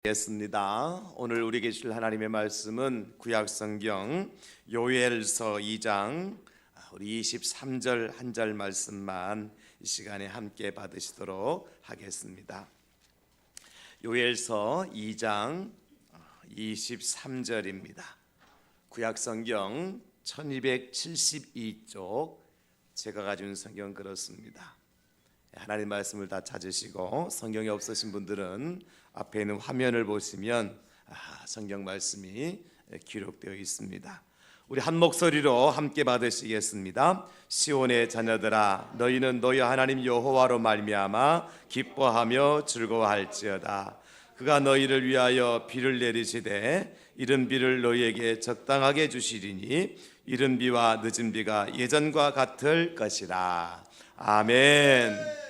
겠습니다. 오늘 우리에게 주실 하나님의 말씀은 구약성경 요엘서 2장 우리 23절 한 절 말씀만 이 시간에 함께 받으시도록 하겠습니다. 요엘서 2장 23절입니다. 구약성경 1272쪽 제가 가진 성경 그렇습니다. 하나님 말씀을 다 찾으시고 성경이 없으신 분들은 앞에 있는 화면을 보시면 성경 말씀이 기록되어 있습니다. 우리 한 목소리로 함께 받으시겠습니다. 시온의 자녀들아, 너희는 너희 하나님 여호와로 말미암아 기뻐하며 즐거워할지어다. 그가 너희를 위하여 비를 내리시되 이른 비를 너희에게 적당하게 주시리니 이른 비와 늦은 비가 예전과 같을 것이라. 아멘.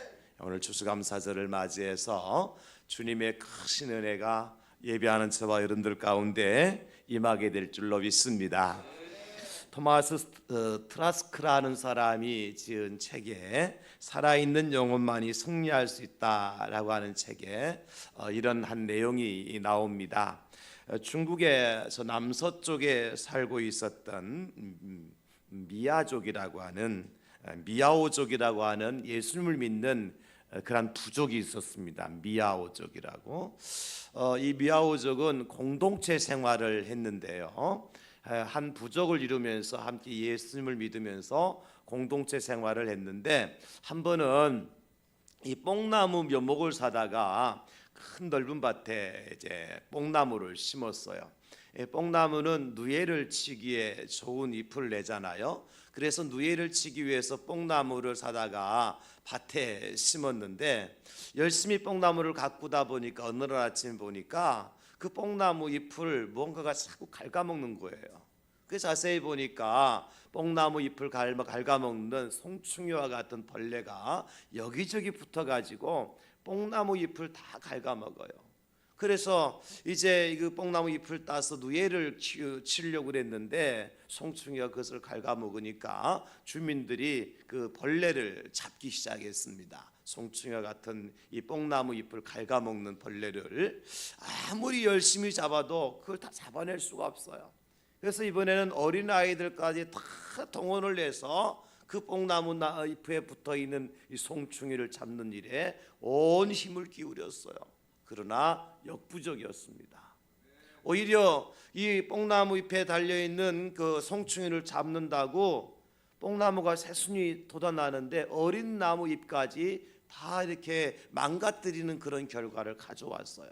오늘 추수감사절을 맞이해서 주님의 크신 은혜가 예배하는 저와 여러분들 가운데 임하게 될 줄로 믿습니다. 토마스 트라스크라는 사람이 지은 책에 살아있는 영혼만이 승리할 수 있다라고 하는 책에 이런 한 내용이 나옵니다. 중국에서 남서쪽에 살고 있었던 미야족이라고 하는 미야오족이라고 하는 예수님을 믿는 그런 부족이 있었습니다. 미야오족이라고. 이 미야오족은 공동체 생활을 했는데요. 한 부족을 이루면서 함께 예수님을 믿으면서 공동체 생활을 했는데 한 번은 이 뽕나무 묘목을 사다가 큰 넓은 밭에 이제 뽕나무를 심었어요. 뽕나무는 누에를 치기에 좋은 잎을 내잖아요. 그래서 누에를 치기 위해서 뽕나무를 사다가 밭에 심었는데 열심히 뽕나무를 가꾸다 보니까 어느 날 아침 보니까 그 뽕나무 잎을 무언가가 자꾸 갉아먹는 거예요. 그래서 자세히 보니까 뽕나무 잎을 갉아먹는 송충이와 같은 벌레가 여기저기 붙어가지고 뽕나무 잎을 다 갉아먹어요. 그래서 이제 그 뽕나무 잎을 따서 누에를 치려고 그랬는데 송충이가 그것을 갉아먹으니까 주민들이 그 벌레를 잡기 시작했습니다. 송충이와 같은 이 뽕나무 잎을 갉아먹는 벌레를 아무리 열심히 잡아도 그걸 다 잡아낼 수가 없어요. 그래서 이번에는 어린아이들까지 다 동원을 해서 그 뽕나무 잎에 붙어있는 이 송충이를 잡는 일에 온 힘을 기울였어요. 그러나 역부족이었습니다. 오히려 이 뽕나무 잎에 달려있는 그 송충이를 잡는다고 뽕나무가 새순이 돋아나는데 어린 나무 잎까지 다 이렇게 망가뜨리는 그런 결과를 가져왔어요.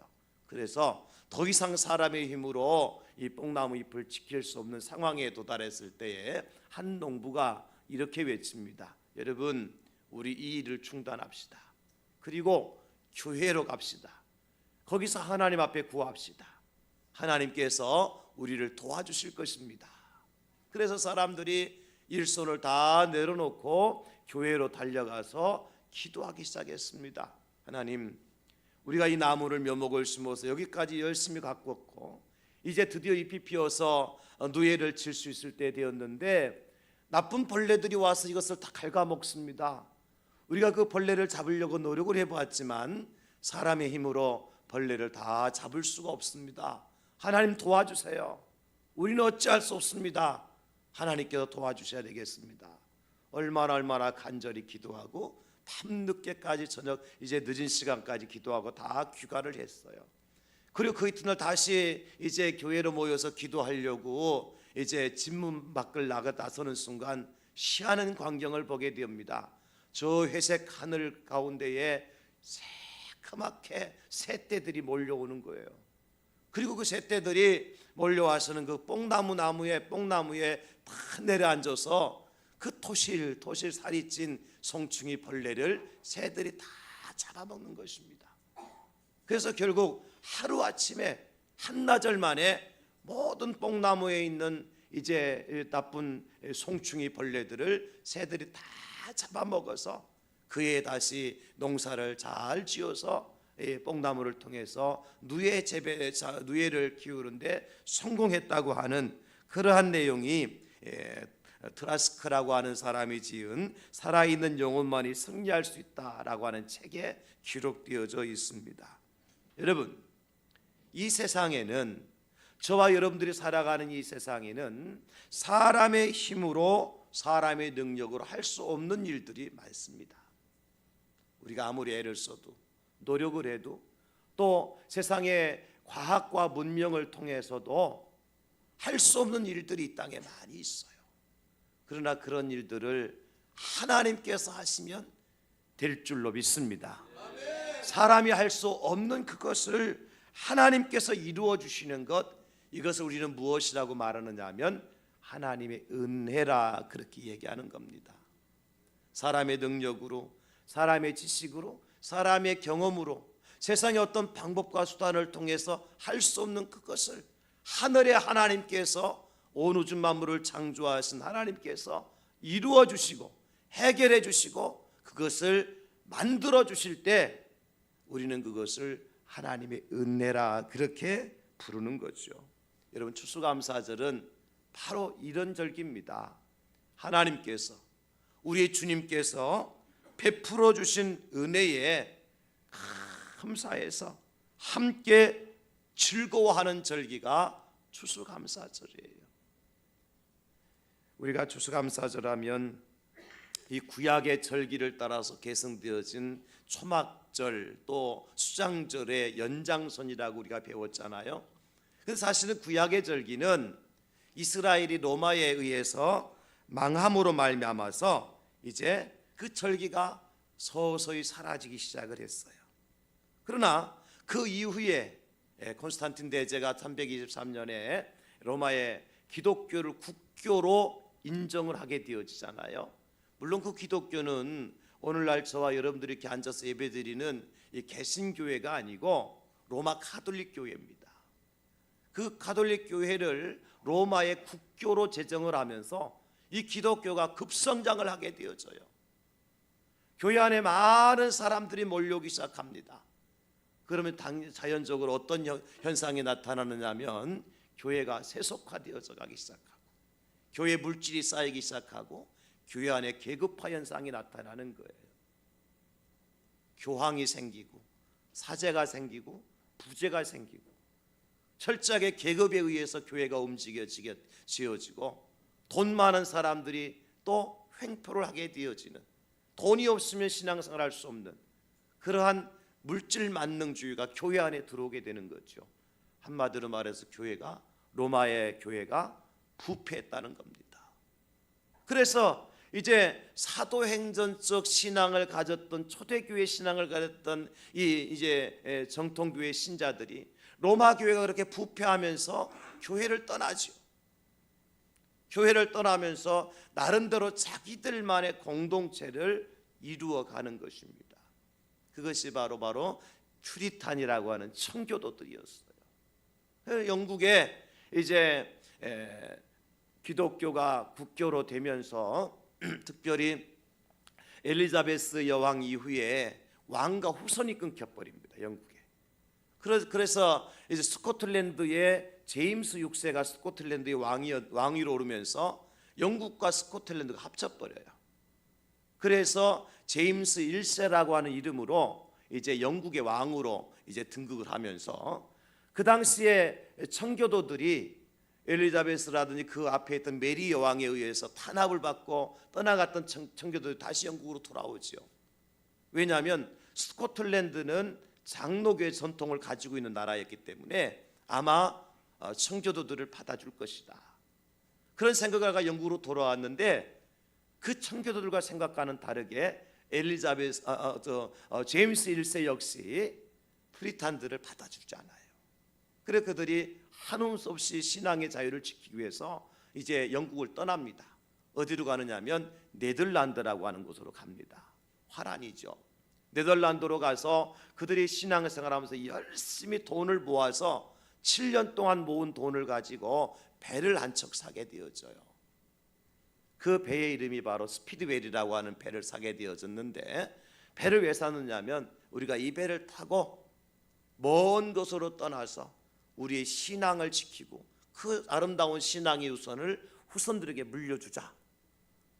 그래서 더 이상 사람의 힘으로 이 뽕나무 잎을 지킬 수 없는 상황에 도달했을 때에 한 농부가 이렇게 외칩니다. 여러분, 우리 이 일을 중단합시다. 그리고 교회로 갑시다. 거기서 하나님 앞에 구합시다. 하나님께서 우리를 도와주실 것입니다. 그래서 사람들이 일손을 다 내려놓고 교회로 달려가서 기도하기 시작했습니다. 하나님, 우리가 이 나무를 묘목을 심어서 여기까지 열심히 가꿨고 이제 드디어 잎이 피어서 누에를 칠 수 있을 때 되었는데 나쁜 벌레들이 와서 이것을 다 갉아먹습니다. 우리가 그 벌레를 잡으려고 노력을 해보았지만 사람의 힘으로 벌레를 다 잡을 수가 없습니다. 하나님 도와주세요. 우리는 어찌할 수 없습니다. 하나님께서 도와주셔야 되겠습니다. 얼마나 간절히 기도하고 밤늦게까지 저녁 이제 늦은 시간까지 기도하고 다 귀가를 했어요. 그리고 그 이튿날 다시 이제 교회로 모여서 기도하려고 이제 집문 밖을 나서는 순간 희한한 광경을 보게 됩니다. 저 회색 하늘 가운데에 새카맣게 새떼들이 몰려오는 거예요. 그리고 그 새떼들이 몰려와서는 그 뽕나무에 다 내려앉아서 그 토실 살이 찐 송충이 벌레를 새들이 다 잡아먹는 것입니다. 그래서 결국 하루아침에 한나절 만에 모든 뽕나무에 있는 이제 나쁜 송충이 벌레들을 새들이 다 잡아먹어서 그에 다시 농사를 잘 지어서 뽕나무를 통해서 누에를 키우는데 성공했다고 하는 그러한 내용이 트라스크라고 하는 사람이 지은 살아있는 영혼만이 승리할 수 있다라고 하는 책에 기록되어져 있습니다. 여러분, 이 세상에는, 저와 여러분들이 살아가는 이 세상에는 사람의 힘으로, 사람의 능력으로 할 수 없는 일들이 많습니다. 우리가 아무리 애를 써도, 노력을 해도, 또 세상의 과학과 문명을 통해서도 할 수 없는 일들이 이 땅에 많이 있어요. 그러나 그런 일들을 하나님께서 하시면 될 줄로 믿습니다. 사람이 할 수 없는 그것을 하나님께서 이루어 주시는 것, 이것을 우리는 무엇이라고 말하느냐 하면 하나님의 은혜라 그렇게 얘기하는 겁니다. 사람의 능력으로, 사람의 지식으로, 사람의 경험으로, 세상의 어떤 방법과 수단을 통해서 할 수 없는 그것을 하늘의 하나님께서, 온 우주 만물을 창조하신 하나님께서 이루어 주시고 해결해 주시고 그것을 만들어 주실 때 우리는 그것을 하나님의 은혜라 그렇게 부르는 거죠. 여러분, 추수감사절은 바로 이런 절기입니다. 하나님께서, 우리의 주님께서 베풀어 주신 은혜에 감사해서 함께 즐거워하는 절기가 추수감사절이에요. 우리가 추수감사절하면 이 구약의 절기를 따라서 계승되어진 초막절 또 수장절의 연장선이라고 우리가 배웠잖아요. 그래서 사실은 구약의 절기는 이스라엘이 로마에 의해서 망함으로 말미암아서 이제 그 절기가 서서히 사라지기 시작을 했어요. 그러나 그 이후에 콘스탄틴 대제가 323년에 로마의 기독교를 국교로 인정을 하게 되어지잖아요. 물론 그 기독교는 오늘날 저와 여러분들이 이렇게 앉아서 예배드리는 이 개신교회가 아니고 로마 가톨릭 교회입니다. 그 가톨릭 교회를 로마의 국교로 제정을 하면서 이 기독교가 급성장을 하게 되어져요. 교회 안에 많은 사람들이 몰려오기 시작합니다. 그러면 자연적으로 어떤 현상이 나타나느냐 하면 교회가 세속화되어져 가기 시작하고 교회 물질이 쌓이기 시작하고 교회 안에 계급화 현상이 나타나는 거예요. 교황이 생기고 사제가 생기고 부제가 생기고 철저하게 계급에 의해서 교회가 움직여지고 돈 많은 사람들이 또 횡포를 하게 되어지는, 돈이 없으면 신앙생활 할 수 없는 그러한 물질 만능주의가 교회 안에 들어오게 되는 거죠. 한마디로 말해서 로마의 교회가 부패했다는 겁니다. 그래서 이제 사도행전적 신앙을 가졌던, 초대교회 신앙을 가졌던 이제 정통교회 신자들이 로마 교회가 그렇게 부패하면서 교회를 떠나죠. 교회를 떠나면서 나름대로 자기들만의 공동체를 이루어가는 것입니다. 그것이 바로 퓨리탄이라고 하는 청교도들이었어요. 영국에 이제 기독교가 국교로 되면서 특별히 엘리자베스 여왕 이후에 왕과 후손이 끊겨버립니다. 영국에. 그래서 이제 스코틀랜드의 제임스 6세가 스코틀랜드의 왕위로 오르면서 영국과 스코틀랜드가 합쳐버려요. 그래서 제임스 1세라고 하는 이름으로 이제 영국의 왕으로 이제 등극을 하면서 그 당시에 청교도들이 엘리자베스라든지 그 앞에 있던 메리 여왕에 의해서 탄압을 받고 떠나갔던 청교도들이 다시 영국으로 돌아오죠. 왜냐하면 스코틀랜드는 장로교의 전통을 가지고 있는 나라였기 때문에 아마 청교도들을 받아줄 것이다. 그런 생각을 하고 영국으로 돌아왔는데 그 청교도들과 생각과는 다르게 제임스 1세 역시 프리탄들을 받아주지 않아요. 그래서 그들이 한움 없이 신앙의 자유를 지키기 위해서 이제 영국을 떠납니다. 어디로 가느냐면 네덜란드라고 하는 곳으로 갑니다. 화란이죠. 네덜란드로 가서 그들이 신앙생활하면서 열심히 돈을 모아서 7년 동안 모은 돈을 가지고 배를 한 척 사게 되어져요. 그 배의 이름이 바로 스피드웰이라고 하는 배를 사게 되어졌는데, 배를 왜 사느냐면 우리가 이 배를 타고 먼 곳으로 떠나서 우리의 신앙을 지키고 그 아름다운 신앙의 우선을 후손들에게 물려주자,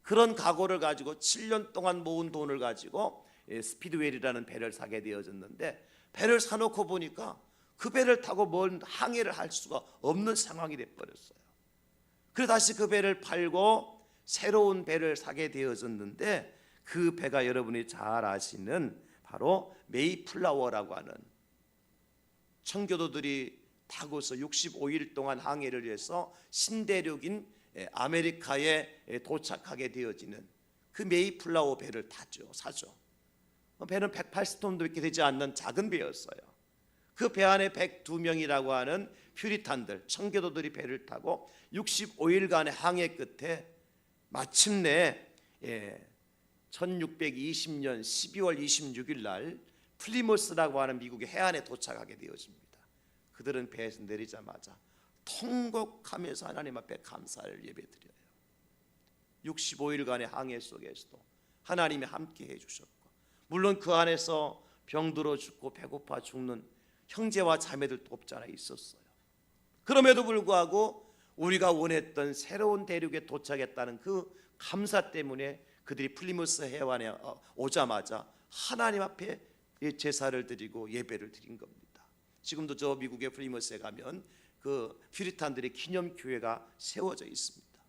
그런 각오를 가지고 7년 동안 모은 돈을 가지고 스피드웰이라는 배를 사게 되어졌는데, 배를 사놓고 보니까 그 배를 타고 먼 항해를 할 수가 없는 상황이 돼버렸어요. 그래서 다시 그 배를 팔고 새로운 배를 사게 되어졌는데, 그 배가 여러분이 잘 아시는 바로 메이플라워라고 하는, 청교도들이 타고서 65일 동안 항해를 해서 신대륙인 아메리카에 도착하게 되어지는 그 메이플라워 배를 사죠. 배는 180톤도 되지 않는 작은 배였어요. 그 배 안에 102명이라고 하는 퓨리탄들, 청교도들이 배를 타고 65일간의 항해 끝에 마침내 1620년 12월 26일 날 플리머스라고 하는 미국의 해안에 도착하게 되어집니다. 그들은 배에서 내리자마자 통곡하면서 하나님 앞에 감사를 예배드려요. 65일간의 항해 속에서도 하나님이 함께 해주셨고, 물론 그 안에서 병들어 죽고 배고파 죽는 형제와 자매들도 없지 않아 있었어요. 그럼에도 불구하고 우리가 원했던 새로운 대륙에 도착했다는 그 감사 때문에 그들이 플리머스 해안에 오자마자 하나님 앞에 제사를 드리고 예배를 드린 겁니다. 지금도 저 미국의 플리머스에 가면 그 퓨리탄들의 기념교회가 세워져 있습니다.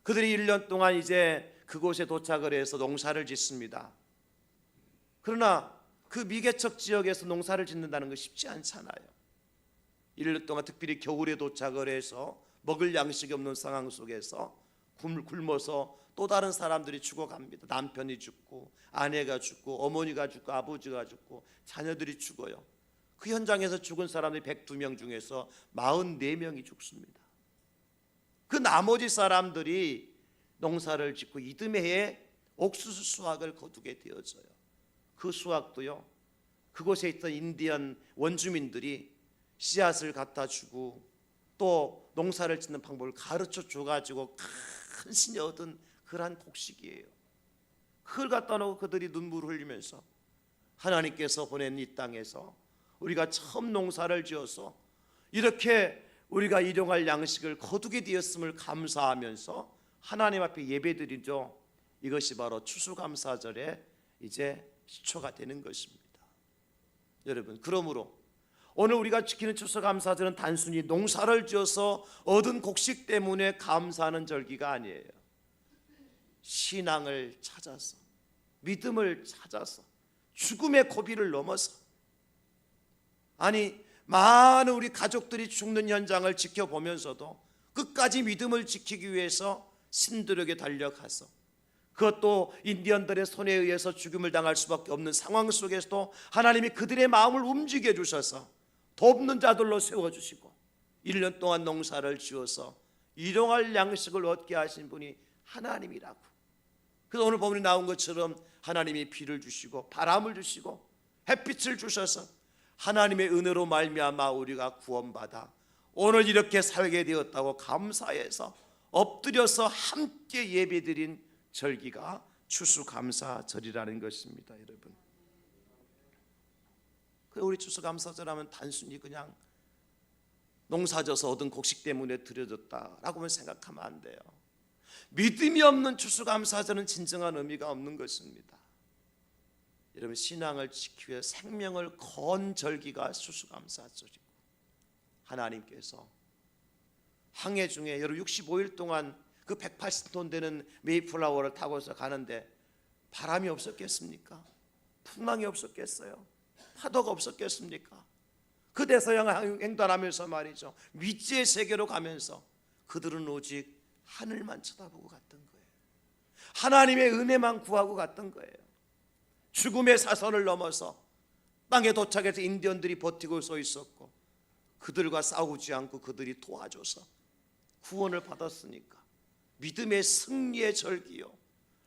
그들이 1년 동안 이제 그곳에 도착을 해서 농사를 짓습니다. 그러나 그 미개척 지역에서 농사를 짓는다는 건 쉽지 않잖아요. 1년 동안 특별히 겨울에 도착을 해서 먹을 양식이 없는 상황 속에서 굶어서 또 다른 사람들이 죽어갑니다. 남편이 죽고 아내가 죽고 어머니가 죽고 아버지가 죽고 자녀들이 죽어요. 그 현장에서 죽은 사람들이 102명 중에서 44명이 죽습니다. 그 나머지 사람들이 농사를 짓고 이듬해에 옥수수 수확을 거두게 되어져요. 그 수확도요, 그곳에 있던 인디언 원주민들이 씨앗을 갖다 주고 또 농사를 짓는 방법을 가르쳐 줘가지고 간신히 얻은 그러한 곡식이에요. 그걸 갖다 놓고 그들이 눈물을 흘리면서 하나님께서 보낸 이 땅에서 우리가 처음 농사를 지어서 이렇게 우리가 일용할 양식을 거두게 되었음을 감사하면서 하나님 앞에 예배드리죠. 이것이 바로 추수감사절의 이제 시초가 되는 것입니다. 여러분, 그러므로 오늘 우리가 지키는 추수감사절은 단순히 농사를 지어서 얻은 곡식 때문에 감사하는 절기가 아니에요. 신앙을 찾아서, 믿음을 찾아서, 죽음의 고비를 넘어서, 아니 많은 우리 가족들이 죽는 현장을 지켜보면서도 끝까지 믿음을 지키기 위해서 신들에게 달려가서, 그것도 인디언들의 손에 의해서 죽음을 당할 수밖에 없는 상황 속에서도 하나님이 그들의 마음을 움직여 주셔서 돕는 자들로 세워주시고 1년 동안 농사를 지어서 일용할 양식을 얻게 하신 분이 하나님이라고. 그래서 오늘 본문에 나온 것처럼 하나님이 비를 주시고 바람을 주시고 햇빛을 주셔서 하나님의 은혜로 말미암아 우리가 구원받아 오늘 이렇게 살게 되었다고 감사해서 엎드려서 함께 예배드린 절기가 추수감사절이라는 것입니다. 여러분, 우리 추수감사절 하면 단순히 그냥 농사져서 얻은 곡식 때문에 드려졌다라고만 생각하면 안 돼요. 믿음이 없는 추수감사절은 진정한 의미가 없는 것입니다. 여러분, 신앙을 지키기 위해 생명을 건 절기가 추수감사절이고, 하나님께서 항해 중에 여러분 65일 동안 그 180톤 되는 메이플라워를 타고서 가는데 바람이 없었겠습니까? 풍랑이 없었겠어요? 파도가 없었겠습니까? 그 대서양 횡단하면서 말이죠, 미지의 세계로 가면서 그들은 오직 하늘만 쳐다보고 갔던 거예요. 하나님의 은혜만 구하고 갔던 거예요. 죽음의 사선을 넘어서 땅에 도착해서 인디언들이 버티고 서 있었고 그들과 싸우지 않고 그들이 도와줘서 구원을 받았으니까 믿음의 승리의 절기요,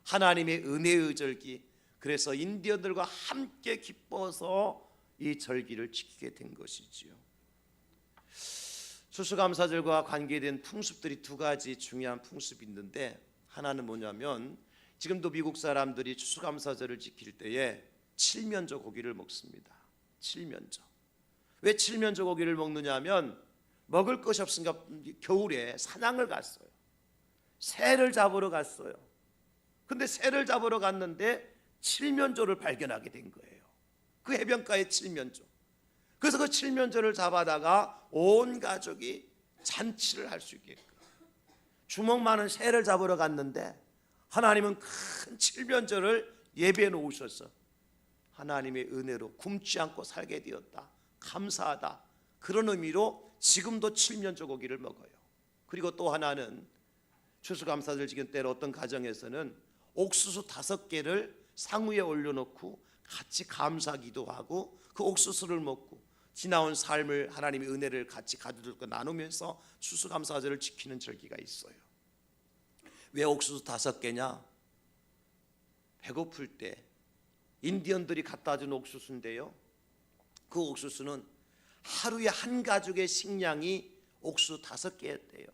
하나님의 은혜의 절기. 그래서 인디언들과 함께 기뻐서 이 절기를 지키게 된 것이지요. 추수감사절과 관계된 풍습들이 두 가지 중요한 풍습이 있는데, 하나는 뭐냐면 지금도 미국 사람들이 추수감사절을 지킬 때에 칠면조 고기를 먹습니다. 칠면조. 왜 칠면조 고기를 먹느냐 하면 먹을 것이 없으니까 겨울에 사냥을 갔어요. 새를 잡으러 갔어요. 근데 새를 잡으러 갔는데 칠면조를 발견하게 된 거예요. 그 해변가에 칠면조. 그래서 그 칠면조를 잡아다가 온 가족이 잔치를 할 수 있게끔, 주먹 많은 새를 잡으러 갔는데 하나님은 큰 칠면조를 예배해 놓으셔서 하나님의 은혜로 굶지 않고 살게 되었다, 감사하다, 그런 의미로 지금도 칠면조 고기를 먹어요. 그리고 또 하나는 추수감사절 지금 때로 어떤 가정에서는 옥수수 5개를 상위에 올려놓고 같이 감사기도 하고 그 옥수수를 먹고 지나온 삶을, 하나님의 은혜를 같이 가져들고 나누면서 추수감사절을 지키는 절기가 있어요. 왜 옥수수 5개냐? 배고플 때 인디언들이 갖다 준 옥수수인데요, 그 옥수수는 하루에 한 가족의 식량이 옥수수 5개였대요.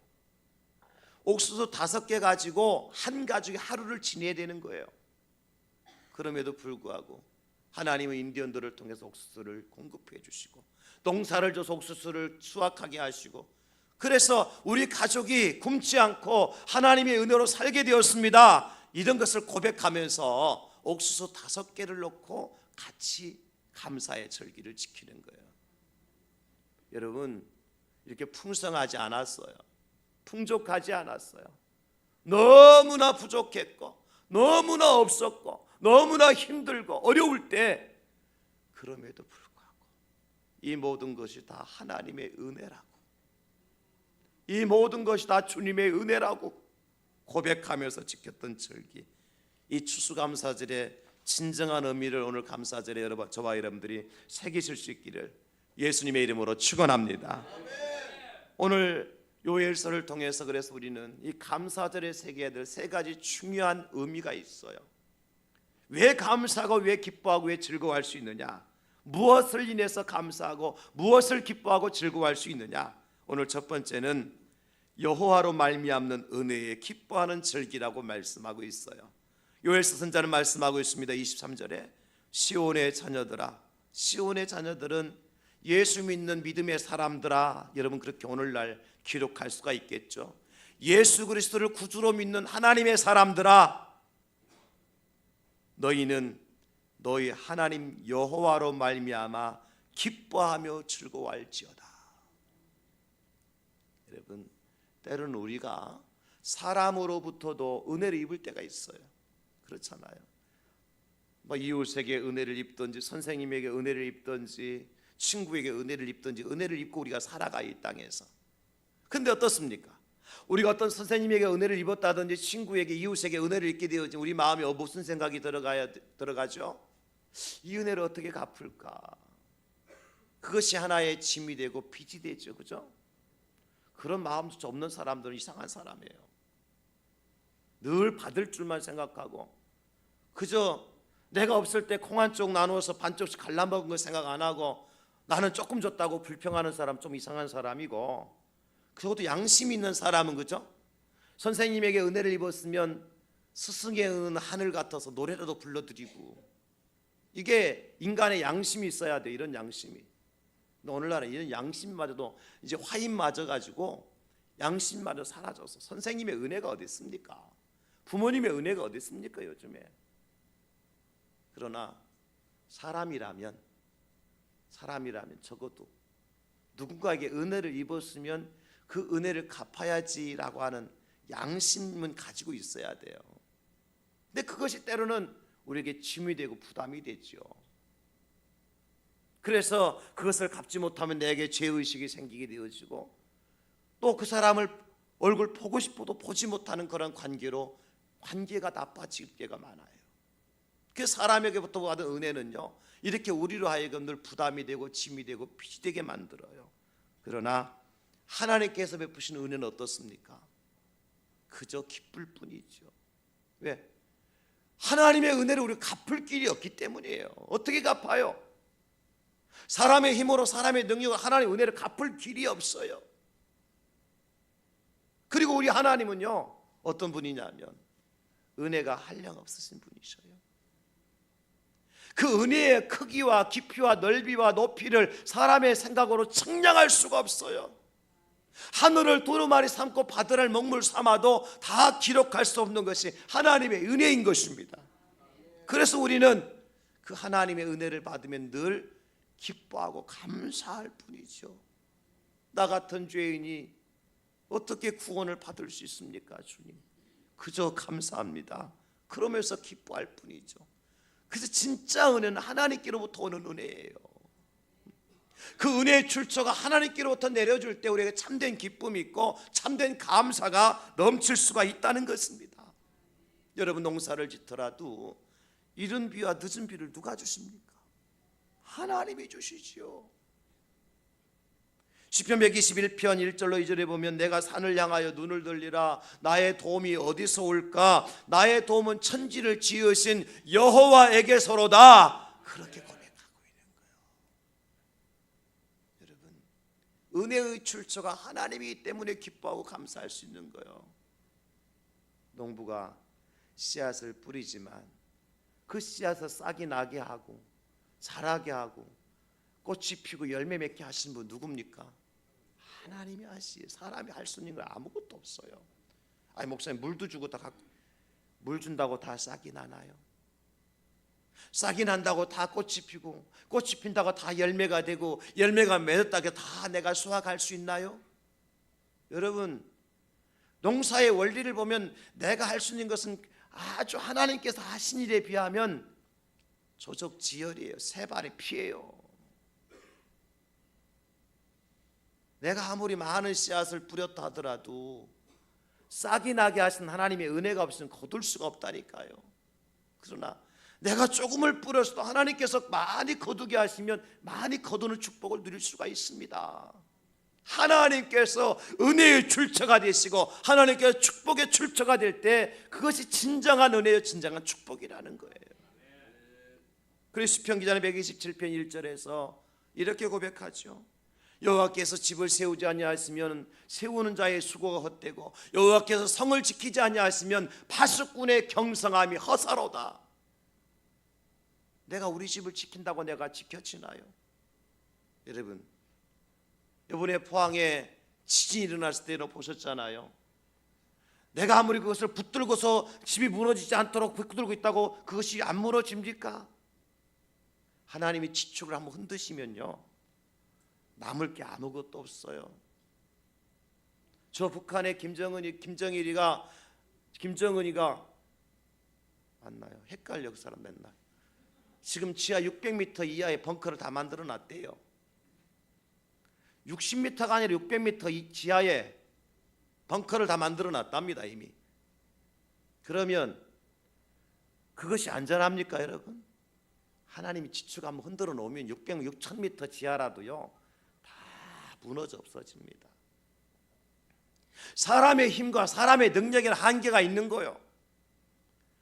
옥수수 5개 가지고 한 가족이 하루를 지내야 되는 거예요. 그럼에도 불구하고 하나님은 인디언들을 통해서 옥수수를 공급해 주시고 농사를 줘서 옥수수를 수확하게 하시고, 그래서 우리 가족이 굶지 않고 하나님의 은혜로 살게 되었습니다. 이런 것을 고백하면서 옥수수 5개를 놓고 같이 감사의 절기를 지키는 거예요. 여러분, 이렇게 풍성하지 않았어요. 풍족하지 않았어요. 너무나 부족했고 너무나 없었고 너무나 힘들고 어려울 때, 그럼에도 불구하고 이 모든 것이 다 하나님의 은혜라고, 이 모든 것이 다 주님의 은혜라고 고백하면서 지켰던 절기, 이 추수감사절의 진정한 의미를 오늘 감사절에 여러분, 저와 여러분들이 새기실 수 있기를 예수님의 이름으로 축원합니다. 오늘 요엘서를 통해서 그래서 우리는 이 감사절에 새겨야 될 3가지 중요한 의미가 있어요. 왜 감사하고 왜 기뻐하고 왜 즐거워할 수 있느냐, 무엇을 인해서 감사하고 무엇을 기뻐하고 즐거워할 수 있느냐. 오늘 첫 번째는 여호와로 말미암는 은혜에 기뻐하는 절기라고 말씀하고 있어요. 요엘서 선자는 말씀하고 있습니다. 23절에 시온의 자녀들아, 시온의 자녀들은 예수 믿는 믿음의 사람들아, 여러분 그렇게 오늘날 기록할 수가 있겠죠. 예수 그리스도를 구주로 믿는 하나님의 사람들아, 너희는 너희 하나님 여호와로 말미암아 기뻐하며 즐거워할지어다. 여러분, 때로는 우리가 사람으로부터도 은혜를 입을 때가 있어요. 그렇잖아요. 이웃에게 은혜를 입든지 선생님에게 은혜를 입든지 친구에게 은혜를 입든지 은혜를 입고 우리가 살아가, 이 땅에서. 근데 어떻습니까? 우리가 어떤 선생님에게 은혜를 입었다든지 친구에게 이웃에게 은혜를 입게 되어지 우리 마음에 무슨 생각이 들어가죠? 이 은혜를 어떻게 갚을까? 그것이 하나의 짐이 되고 빚이 되죠. 그죠? 그런 마음도 없는 사람들은 이상한 사람이에요. 늘 받을 줄만 생각하고 그저 내가 없을 때 콩 한 쪽 나누어서 반쪽씩 갈라먹은 거 생각 안 하고 나는 조금 줬다고 불평하는 사람 좀 이상한 사람이고, 그것도 양심 있는 사람은 그죠? 선생님에게 은혜를 입었으면 스승의 은 하늘 같아서 노래라도 불러드리고, 이게 인간의 양심이 있어야 돼. 이런 양심이. 근데 오늘날은 이런 양심마저도 이제 화인 맞아가지고 양심마저 사라져서 선생님의 은혜가 어디 있습니까? 부모님의 은혜가 어디 있습니까 요즘에? 그러나 사람이라면 적어도 누군가에게 은혜를 입었으면 그 은혜를 갚아야지라고 하는 양심은 가지고 있어야 돼요. 근데 그것이 때로는 우리에게 짐이 되고 부담이 되죠. 그래서 그것을 갚지 못하면 내게 죄의식이 생기게 되어지고, 또 그 사람을 얼굴 보고 싶어도 보지 못하는 그런 관계로 관계가 나빠질 때가 많아요. 그 사람에게부터 받은 은혜는요, 이렇게 우리로 하여금 늘 부담이 되고 짐이 되고 빚이 되게 만들어요. 그러나 하나님께서 베푸신 은혜는 어떻습니까? 그저 기쁠 뿐이죠. 왜? 하나님의 은혜를 우리가 갚을 길이 없기 때문이에요. 어떻게 갚아요? 사람의 힘으로, 사람의 능력으로 하나님의 은혜를 갚을 길이 없어요. 그리고 우리 하나님은요, 어떤 분이냐면 은혜가 한량없으신 분이셔요. 그 은혜의 크기와 깊이와 넓이와 높이를 사람의 생각으로 측량할 수가 없어요. 하늘을 두루마리 삼고 바다를 먹물 삼아도 다 기록할 수 없는 것이 하나님의 은혜인 것입니다. 그래서 우리는 그 하나님의 은혜를 받으면 늘 기뻐하고 감사할 뿐이죠. 나 같은 죄인이 어떻게 구원을 받을 수 있습니까, 주님? 그저 감사합니다. 그러면서 기뻐할 뿐이죠. 그래서 진짜 은혜는 하나님께로부터 오는 은혜예요. 그 은혜의 출처가 하나님께로부터 내려줄 때 우리에게 참된 기쁨이 있고 참된 감사가 넘칠 수가 있다는 것입니다. 여러분, 농사를 짓더라도 이른 비와 늦은 비를 누가 주십니까? 하나님이 주시지요. 시편 121편 1절로 2절에 보면 내가 산을 향하여 눈을 들리라. 나의 도움이 어디서 올까? 나의 도움은 천지를 지으신 여호와에게서로다. 그렇게 고백하고 있는 거예요. 여러분, 은혜의 출처가 하나님이기 때문에 기뻐하고 감사할 수 있는 거예요. 농부가 씨앗을 뿌리지만 그 씨앗을 싹이 나게 하고 자라게 하고 꽃이 피고 열매 맺게 하신 분 누굽니까? 하나님이 하시지 사람이 할 수 있는 거 아무것도 없어요. 아니, 목사님 물도 주고 물 준다고 다 싹이 나나요? 싹이 난다고 다 꽃이 피고 꽃이 핀다고 다 열매가 되고 열매가 맺었다고 다 내가 수확할 수 있나요? 여러분, 농사의 원리를 보면 내가 할 수 있는 것은 아주 하나님께서 하신 일에 비하면 조적지열이에요. 새발의 피예요. 내가 아무리 많은 씨앗을 뿌렸다 하더라도 싹이 나게 하신 하나님의 은혜가 없으면 거둘 수가 없다니까요. 그러나 내가 조금을 뿌렸어도 하나님께서 많이 거두게 하시면 많이 거두는 축복을 누릴 수가 있습니다. 하나님께서 은혜의 출처가 되시고 하나님께서 축복의 출처가 될 때 그것이 진정한 은혜요 진정한 축복이라는 거예요. 그래서 시편 기자는 127편 1절에서 이렇게 고백하죠. 여호와께서 집을 세우지 아니하시면 세우는 자의 수고가 헛되고 여호와께서 성을 지키지 아니하시면 파수꾼의 경성함이 허사로다. 내가 우리 집을 지킨다고 내가 지켜지나요? 여러분, 이번에 포항에 지진이 일어났을 때는 보셨잖아요. 내가 아무리 그것을 붙들고서 집이 무너지지 않도록 붙들고 있다고 그것이 안 무너집니까? 하나님이 지축을 한번 흔드시면요 남을 게 아무것도 없어요. 저 북한의 김정일이가 맞나요? 헷갈려 그 사람 맨날. 지금 지하 600m 이하의 벙커를 다 만들어 놨대요. 60m가 아니라 600m 지하에 벙커를 다 만들어 놨답니다 이미. 그러면 그것이 안전합니까 여러분? 하나님이 지축 한번 흔들어 놓으면 6000m 지하라도요 다 무너져 없어집니다. 사람의 힘과 사람의 능력에는 한계가 있는 거예요.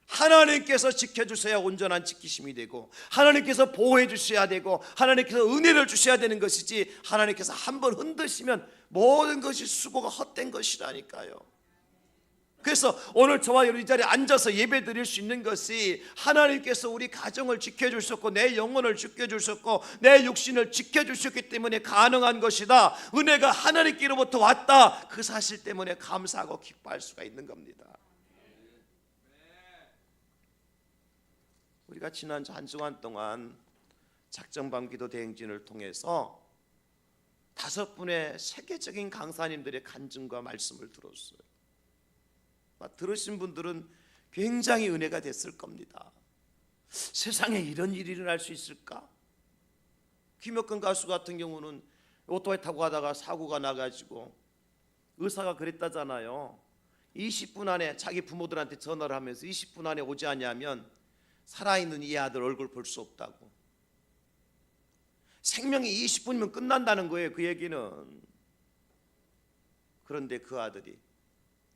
하나님께서 지켜주셔야 온전한 지키심이 되고 하나님께서 보호해 주셔야 되고 하나님께서 은혜를 주셔야 되는 것이지 하나님께서 한번 흔드시면 모든 것이 수고가 헛된 것이라니까요. 그래서 오늘 저와 여러분 이 자리에 앉아서 예배 드릴 수 있는 것이 하나님께서 우리 가정을 지켜주셨고 내 영혼을 지켜주셨고 내 육신을 지켜주셨기 때문에 가능한 것이다. 은혜가 하나님께로부터 왔다. 그 사실 때문에 감사하고 기뻐할 수가 있는 겁니다. 우리가 지난 한 주간 동안 작정밤 기도 대행진을 통해서 5분의 세계적인 강사님들의 간증과 말씀을 들었어요. 들으신 분들은 굉장히 은혜가 됐을 겁니다. 세상에 이런 일이 일어날 수 있을까? 김혁근 가수 같은 경우는 오토바이 타고 가다가 사고가 나가지고 의사가 그랬다잖아요. 20분 안에 자기 부모들한테 전화를 하면서 20분 안에 오지 않으면 살아있는 이 아들 얼굴 볼 수 없다고. 생명이 20분이면 끝난다는 거예요. 그 얘기는. 그런데 그 아들이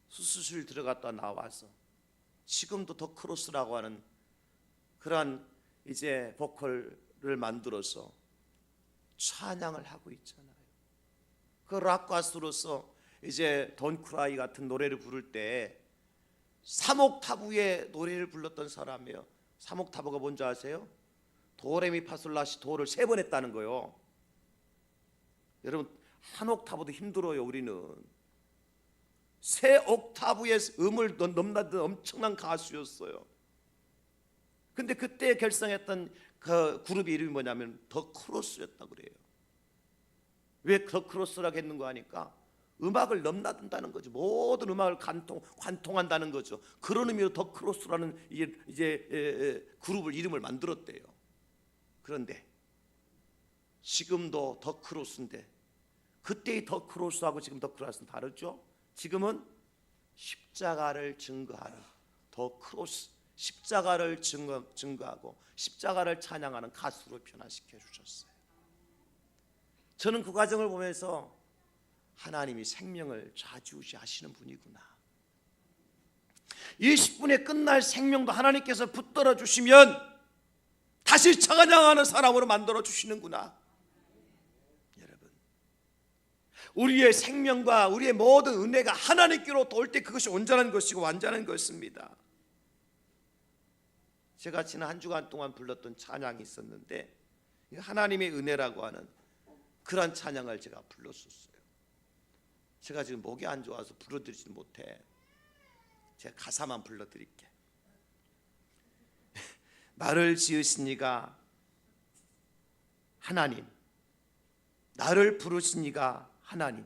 수술실 들어갔다 나와서 지금도 더 크로스라고 하는 그러한 이제 보컬을 만들어서 찬양을 하고 있잖아요. 그 락 가수로서 이제 Don't Cry 같은 노래를 부를 때 3옥타브의 노래를 불렀던 사람이에요. 3옥타브가 뭔지 아세요? 도레미파솔라시 도를 3번 했다는 거예요. 여러분 한 옥타브도 힘들어요. 우리는 3옥타브의 넘나든 엄청난 가수였어요. 근데 그때 결성했던 그 그룹의 이름이 뭐냐면 더 크로스였다고 그래요. 왜 더 크로스라고 했는가 하니까 음악을 넘나든다는 거죠. 모든 음악을 관통한다는 거죠. 그런 의미로 더 크로스라는 이제 그룹을 이름을 만들었대요. 그런데 지금도 더 크로스인데 그때의 더 크로스하고 지금 더 크로스는 다르죠. 지금은 십자가를 증거하는 더 크로스, 십자가를 증거하고 십자가를 찬양하는 가수로 변화시켜 주셨어요. 저는 그 과정을 보면서 하나님이 생명을 좌지우지하시는 분이구나. 20분에 끝날 생명도 하나님께서 붙들어 주시면 다시 찬양하는 사람으로 만들어 주시는구나. 여러분, 우리의 생명과 우리의 모든 은혜가 하나님께로 돌 때 그것이 온전한 것이고 완전한 것입니다. 제가 지난 한 주간 동안 불렀던 찬양이 있었는데 하나님의 은혜라고 하는 그런 찬양을 제가 불렀었어요. 제가 지금 목이 안 좋아서 불러드리지 못해. 제가 가사만 불러드릴게. 나를 지으신 이가 하나님, 나를 부르신 이가 하나님,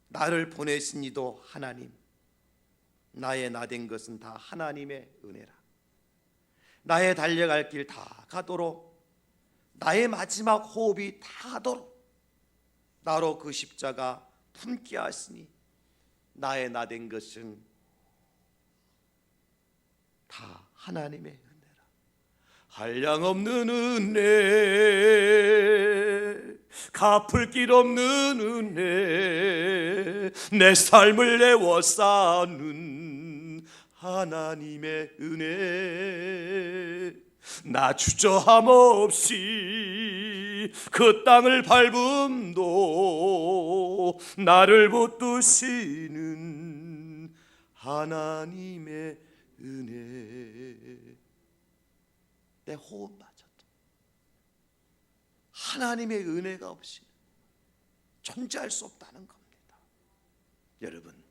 나를 보내신 이도 하나님, 나의 나된 것은 다 하나님의 은혜라. 나의 달려갈 길 다 가도록, 나의 마지막 호흡이 닿도록 나로 그 십자가 품게 하시니 나의 나된 것은 다 하나님의 은혜라. 한량없는 은혜, 갚을 길 없는 은혜, 내 삶을 내워싸는 하나님의 은혜. 나 주저함 없이 그 땅을 밟음도 나를 붙드시는 하나님의 은혜. 내 호흡마저도 하나님의 은혜가 없이 존재할 수 없다는 겁니다. 여러분,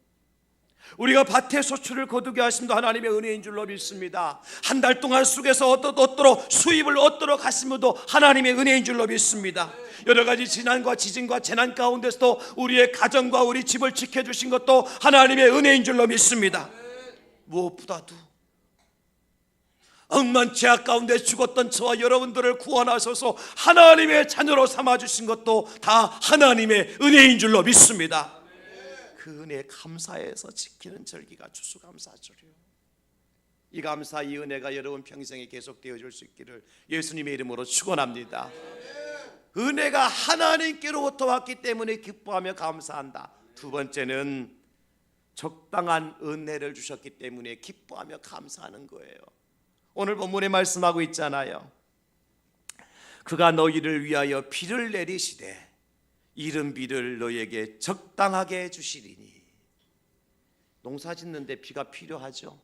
우리가 밭에 소출을 거두게 하심도 하나님의 은혜인 줄로 믿습니다. 한 달 동안 쑥에서 얻도록 수입을 얻도록 하심도 하나님의 은혜인 줄로 믿습니다. 여러 가지 지난과 지진과 재난 가운데서도 우리의 가정과 우리 집을 지켜주신 것도 하나님의 은혜인 줄로 믿습니다. 무엇보다도 억만 죄악 가운데 죽었던 저와 여러분들을 구원하셔서 하나님의 자녀로 삼아주신 것도 다 하나님의 은혜인 줄로 믿습니다. 그 은혜에 감사해서 지키는 절기가 추수감사절이요. 이 감사, 이 은혜가 여러분 평생에 계속되어 줄 수 있기를 예수님의 이름으로 축원합니다. 은혜가 하나님께로부터 왔기 때문에 기뻐하며 감사한다. 두 번째는 적당한 은혜를 주셨기 때문에 기뻐하며 감사하는 거예요. 오늘 본문에 말씀하고 있잖아요. 그가 너희를 위하여 비를 내리시되 이른 비를 너희에게 적당하게 주시리니. 농사 짓는데 비가 필요하죠.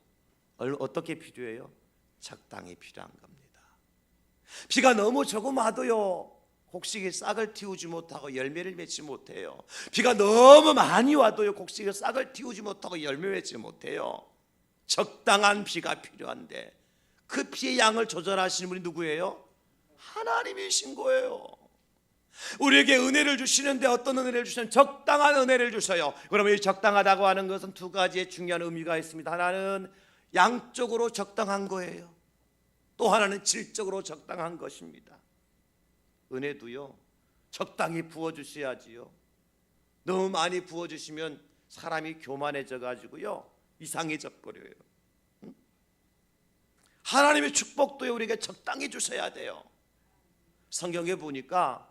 어떻게 필요해요? 적당히 필요한 겁니다. 비가 너무 조금 와도요 곡식이 싹을 틔우지 못하고 열매를 맺지 못해요. 비가 너무 많이 와도요 곡식이 싹을 틔우지 못하고 열매 맺지 못해요. 적당한 비가 필요한데 그 비의 양을 조절하시는 분이 누구예요? 하나님이신 거예요. 우리에게 은혜를 주시는데 어떤 은혜를 주시냐면 적당한 은혜를 주셔요. 그러면 이 적당하다고 하는 것은 두 가지의 중요한 의미가 있습니다. 하나는 양적으로 적당한 거예요. 또 하나는 질적으로 적당한 것입니다. 은혜도요 적당히 부어주셔야지요. 너무 많이 부어주시면 사람이 교만해져 가지고요 이상해져 버려요. 하나님의 축복도요 우리에게 적당히 주셔야 돼요. 성경에 보니까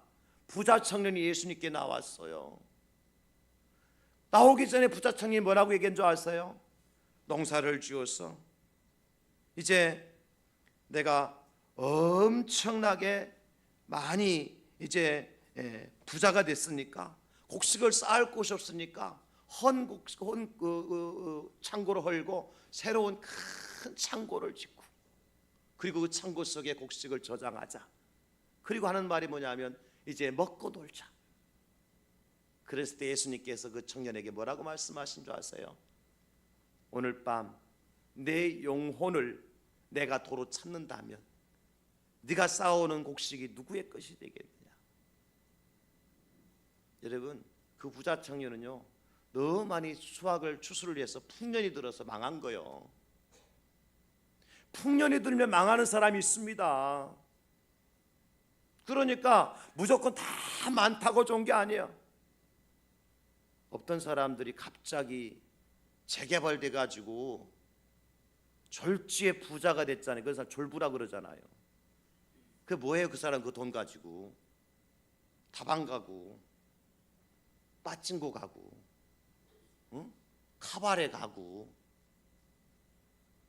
부자 청년이 예수님께 나왔어요. 나오기 전에 부자 청년이 뭐라고 얘기한 줄 아세요? 농사를 지어서 이제 내가 엄청나게 많이 이제 부자가 됐으니까 곡식을 쌓을 곳이 없으니까 창고를 헐고 새로운 큰 창고를 짓고 그리고 그 창고 속에 곡식을 저장하자. 그리고 하는 말이 뭐냐면 이제 먹고 놀자. 그랬을 때 예수님께서 그 청년에게 뭐라고 말씀하신 줄 아세요? 오늘 밤 내 영혼을 내가 도로 찾는다면 네가 쌓아오는 곡식이 누구의 것이 되겠느냐. 여러분, 그 부자 청년은요, 너무 많이 수확을 추수를 위해서 풍년이 들어서 망한 거요. 풍년이 들면 망하는 사람이 있습니다. 그러니까 무조건 다 많다고 좋은 게 아니에요. 어떤 사람들이 갑자기 재개발돼 가지고 졸지에 부자가 됐잖아요. 그래서 졸부라 그러잖아요. 그 뭐예요? 그 사람 그 돈 가지고 다방 가고 빠찡고 가고, 응? 카바레 가고.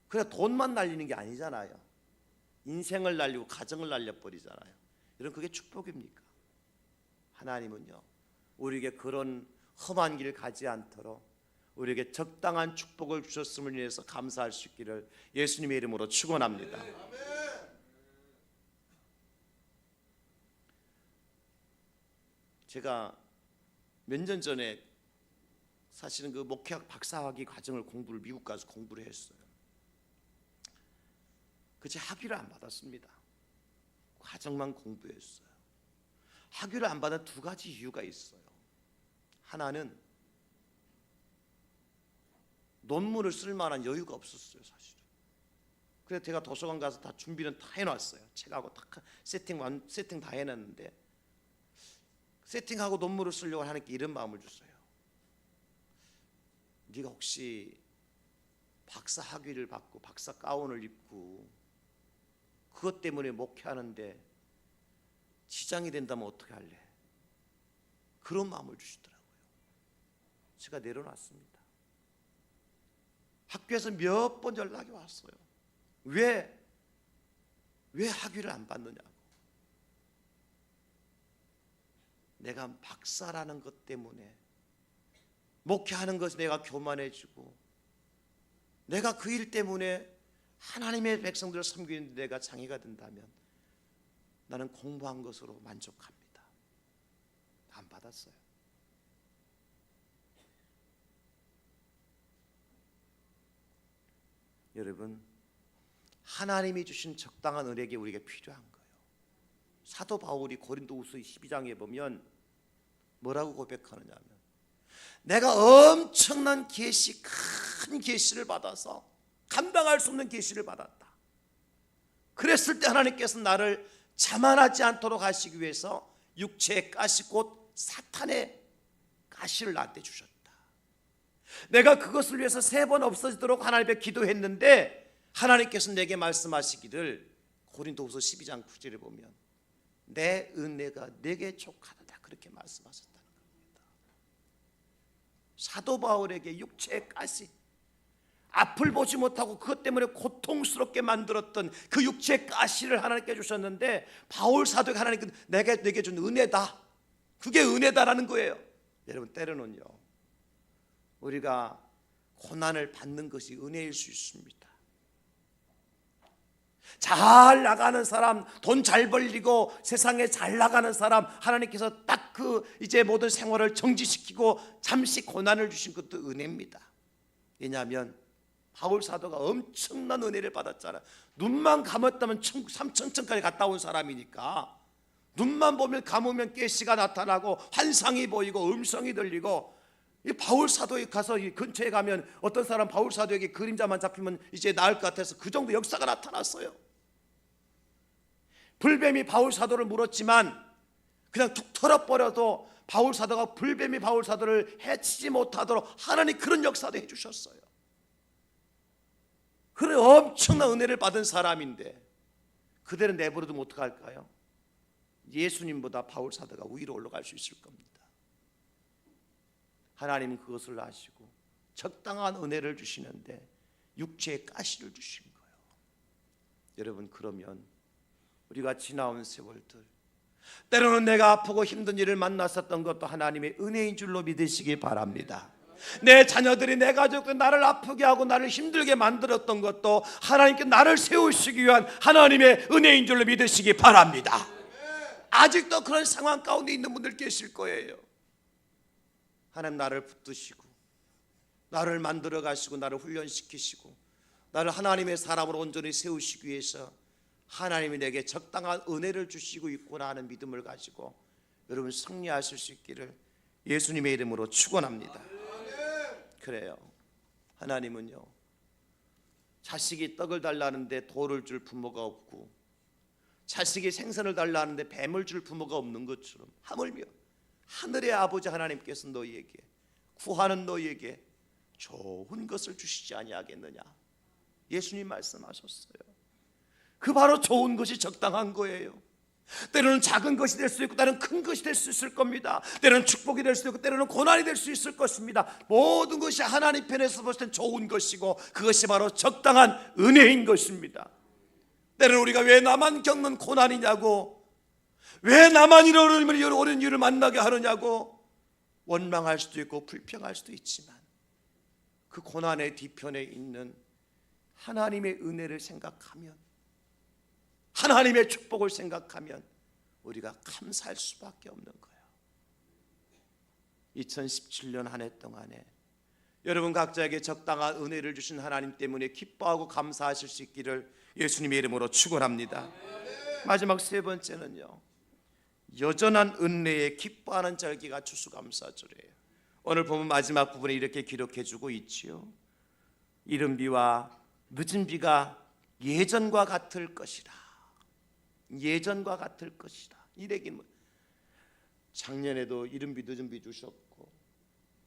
그냥 돈만 날리는 게 아니잖아요. 인생을 날리고 가정을 날려버리잖아요. 여러분, 그게 축복입니까? 하나님은요, 우리에게 그런 험한 길을 가지 않도록 우리에게 적당한 축복을 주셨음을 위해서 감사할 수 있기를 예수님의 이름으로 축원합니다. 제가 몇 년 전에 사실은 그 목회학 박사학위 과정을 공부를 미국 가서 공부를 했어요. 그제 학위를 안 받았습니다. 과정만 공부했어요. 학위를 안 받은 두 가지 이유가 있어요. 하나는 논문을 쓸 만한 여유가 없었어요, 사실은. 그래서 제가 도서관 가서 다 준비는 다 해놨어요. 책하고 다 세팅 다 해놨는데, 세팅하고 논문을 쓰려고 하나님께 이런 마음을 주세요. 네가 혹시 박사 학위를 받고 박사 가운을 입고 그것 때문에 목회하는데 지장이 된다면 어떻게 할래? 그런 마음을 주시더라고요. 제가 내려놨습니다. 학교에서 몇 번 연락이 왔어요. 왜 학위를 안 받느냐고. 내가 박사라는 것 때문에 목회하는 것이 내가 교만해지고, 내가 그 일 때문에 하나님의 백성들을 섬기는 데 내가 장애가 된다면 나는 공부한 것으로 만족합니다. 안 받았어요. 여러분, 하나님이 주신 적당한 은혜가 우리에게 필요한 거예요. 사도 바울이 고린도후서 12장에 보면 뭐라고 고백하느냐면, 내가 엄청난 계시, 큰 계시를 받아서 감당할 수 없는 계시를 받았다. 그랬을 때 하나님께서 나를 자만하지 않도록 하시기 위해서 육체의 가시, 곧 사탄의 가시를 나한테 주셨다. 내가 그것을 위해서 3번 없어지도록 하나님께 기도했는데 하나님께서 내게 말씀하시기를, 고린도후서 12장 9절에 보면 내 은혜가 내게 족하다, 그렇게 말씀하셨다는 겁니다. 사도 바울에게 육체의 가시, 앞을 보지 못하고 그것 때문에 고통스럽게 만들었던 그 육체의 가시를 하나님께 주셨는데, 바울 사도가 하나님께 내게 준 은혜다, 그게 은혜다라는 거예요. 여러분, 때로는요 우리가 고난을 받는 것이 은혜일 수 있습니다. 잘 나가는 사람, 돈 잘 벌리고 세상에 잘 나가는 사람, 하나님께서 딱 그 이제 모든 생활을 정지시키고 잠시 고난을 주신 것도 은혜입니다. 왜냐하면 바울 사도가 엄청난 은혜를 받았잖아요. 눈만 감았다면 천국 3천층까지 갔다 온 사람이니까, 눈만 보면 감으면 계시가 나타나고 환상이 보이고 음성이 들리고, 이 바울 사도에 가서 이 근처에 가면 어떤 사람 바울 사도에게 그림자만 잡히면 이제 나을 것 같아서 그 정도 역사가 나타났어요. 불뱀이 바울 사도를 물었지만 그냥 툭 털어버려도 바울 사도가, 불뱀이 바울 사도를 해치지 못하도록 하나님 그런 역사도 해주셨어요. 그런 엄청난 은혜를 받은 사람인데 그대로 내버려두면 어떡할까요? 예수님보다 바울 사도가 위로 올라갈 수 있을 겁니다. 하나님은 그것을 아시고 적당한 은혜를 주시는데 육체의 가시를 주신 거예요. 여러분, 그러면 우리가 지나온 세월들, 때로는 내가 아프고 힘든 일을 만났었던 것도 하나님의 은혜인 줄로 믿으시기 바랍니다. 내 자녀들이, 내 가족들이 나를 아프게 하고 나를 힘들게 만들었던 것도 하나님께 나를 세우시기 위한 하나님의 은혜인 줄로 믿으시기 바랍니다. 아직도 그런 상황 가운데 있는 분들 계실 거예요. 하나님 나를 붙드시고 나를 만들어 가시고 나를 훈련시키시고 나를 하나님의 사람으로 온전히 세우시기 위해서 하나님이 내게 적당한 은혜를 주시고 있구나 하는 믿음을 가지고 여러분 승리하실 수 있기를 예수님의 이름으로 축원합니다. 그래요. 하나님은요, 자식이 떡을 달라는데 돌을 줄 부모가 없고, 자식이 생선을 달라는데 뱀을 줄 부모가 없는 것처럼, 하물며 하늘의 아버지 하나님께서 너희에게, 구하는 너희에게 좋은 것을 주시지 아니하겠느냐. 예수님 말씀하셨어요. 그 바로 좋은 것이 적당한 거예요. 때로는 작은 것이 될 수 있고, 때로는 큰 것이 될 수 있을 겁니다. 때로는 축복이 될 수 있고, 때로는 고난이 될 수 있을 것입니다. 모든 것이 하나님 편에서 봤을 땐 좋은 것이고, 그것이 바로 적당한 은혜인 것입니다. 때로는 우리가 왜 나만 겪는 고난이냐고, 왜 나만 이런 일을 만나게 하느냐고 원망할 수도 있고 불평할 수도 있지만, 그 고난의 뒤편에 있는 하나님의 은혜를 생각하면, 하나님의 축복을 생각하면 우리가 감사할 수밖에 없는 거예요. 2017년 한 해 동안에 여러분 각자에게 적당한 은혜를 주신 하나님 때문에 기뻐하고 감사하실 수 있기를 예수님의 이름으로 축원합니다. 마지막 세 번째는요, 여전한 은혜에 기뻐하는 절기가 추수감사절이에요. 오늘 보면 마지막 부분에 이렇게 기록해주고 있지요. 이른 비와 늦은 비가 예전과 같을 것이라. 예전과 같을 것이다. 이래긴 작년에도 이른 비 늦은 비 주셨고,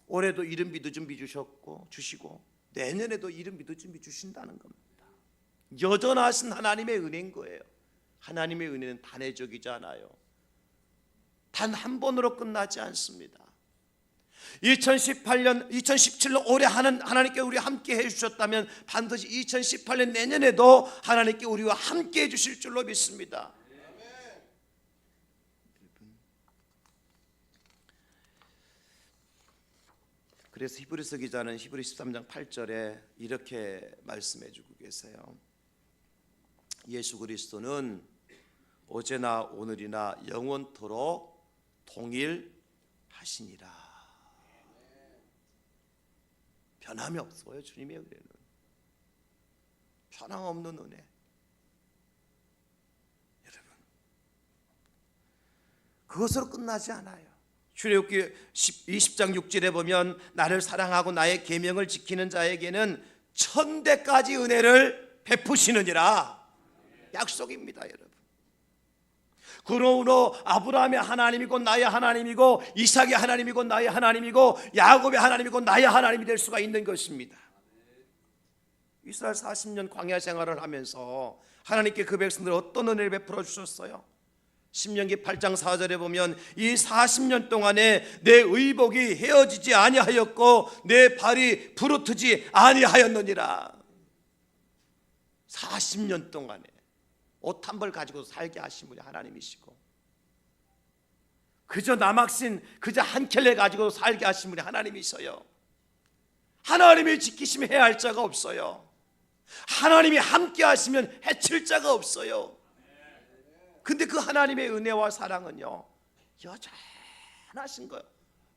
올해도 이른 비 늦은 비 주시고 내년에도 이른 비 늦은 비 주신다는 겁니다. 여전하신 하나님의 은혜인 거예요. 하나님의 은혜는 단회적이지 않아요. 단 한 번으로 끝나지 않습니다. 2017년 올해 하나님께 우리 함께 해주셨다면 반드시 2018년 내년에도 하나님께 우리와 함께 해주실 줄로 믿습니다. 그래서 히브리서 기자는 히브리 13장 8절에 이렇게 말씀해주고 계세요. 예수 그리스도는 어제나 오늘이나 영원토록 동일하시니라. 변함이 없어요. 주님의 은혜는 변함없는 은혜. 여러분, 그것으로 끝나지 않아요. 출애굽기 20장 6절에 보면 나를 사랑하고 나의 계명을 지키는 자에게는 천대까지 은혜를 베푸시느니라. 약속입니다. 여러분, 그러므로 아브라함의 하나님이고 나의 하나님이고, 이삭의 하나님이고 나의 하나님이고, 야곱의 하나님이고 나의 하나님이 될 수가 있는 것입니다. 이스라엘 40년 광야 생활을 하면서 하나님께 그 백성들 어떤 은혜를 베풀어 주셨어요? 신명기 8장 4절에 보면 이 40년 동안에 내 의복이 헤어지지 아니하였고 내 발이 부르트지 아니하였느니라. 40년 동안에 옷 한 벌 가지고 살게 하신 분이 하나님이시고, 그저 남학신 그저 한 켤레 가지고 살게 하신 분이 하나님이셔요. 하나님이 지키시면 해할 자가 없어요. 하나님이 함께 하시면 해칠 자가 없어요. 근데 그 하나님의 은혜와 사랑은요, 여전하신 거예요.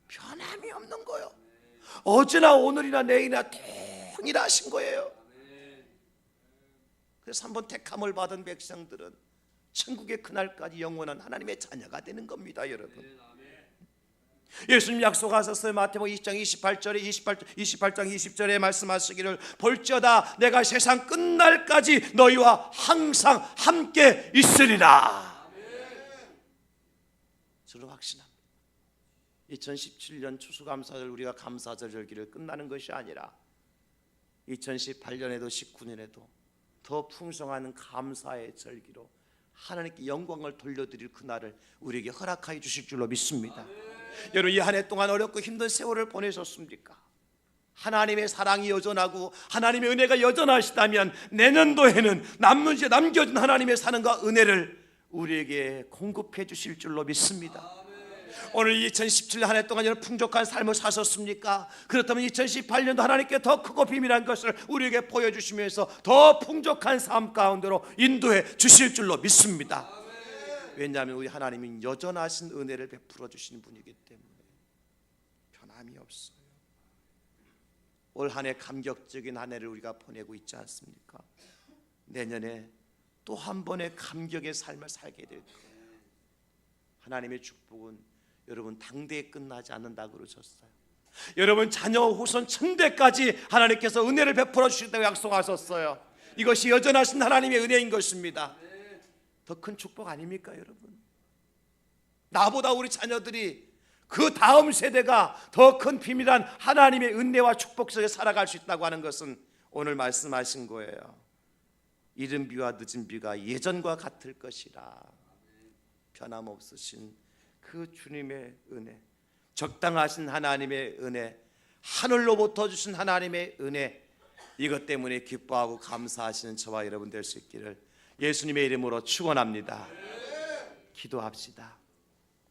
변함이 없는 거예요. 어제나 오늘이나 내일이나 동일하신 거예요. 그래서 한번 택함을 받은 백성들은 천국의 그날까지 영원한 하나님의 자녀가 되는 겁니다. 여러분, 예수님 약속하셨어요. 마태복음 20장 28장 20절에 말씀하시기를 볼지어다 내가 세상 끝날까지 너희와 항상 함께 있으리라. 저는 확신합니다. 2017년 추수감사절, 우리가 감사절 절기를 끝나는 것이 아니라 2018년에도 19년에도 더 풍성한 감사의 절기로 하나님께 영광을 돌려드릴 그날을 우리에게 허락하여 주실 줄로 믿습니다. 여러분, 이 한 해 동안 어렵고 힘든 세월을 보내셨습니까? 하나님의 사랑이 여전하고 하나님의 은혜가 여전하시다면 내년도에는 남겨진 하나님의 사랑과 은혜를 우리에게 공급해 주실 줄로 믿습니다. 오늘 2017년 한 해 동안 여러분 풍족한 삶을 사셨습니까? 그렇다면 2018년도 하나님께 더 크고 비밀한 것을 우리에게 보여주시면서 더 풍족한 삶 가운데로 인도해 주실 줄로 믿습니다. 왜냐하면 우리 하나님은 여전하신 은혜를 베풀어 주시는 분이기 때문에 변함이 없어요. 올 한 해 감격적인 한 해를 우리가 보내고 있지 않습니까? 내년에 또 한 번의 감격의 삶을 살게 될 거예요. 하나님의 축복은 여러분 당대에 끝나지 않는다고 그러셨어요. 여러분 자녀 후손 천대까지 하나님께서 은혜를 베풀어 주신다고 약속하셨어요. 이것이 여전하신 하나님의 은혜인 것입니다. 더 큰 축복 아닙니까 여러분? 나보다 우리 자녀들이 그 다음 세대가 더 큰 비밀한 하나님의 은혜와 축복 속에 살아갈 수 있다고 하는 것은 오늘 말씀하신 거예요. 이른 비와 늦은 비가 예전과 같을 것이라. 변함없으신 그 주님의 은혜, 적당하신 하나님의 은혜, 하늘로부터 주신 하나님의 은혜, 이것 때문에 기뻐하고 감사하시는 저와 여러분 될 수 있기를 예수님의 이름으로 축원합니다. 기도합시다.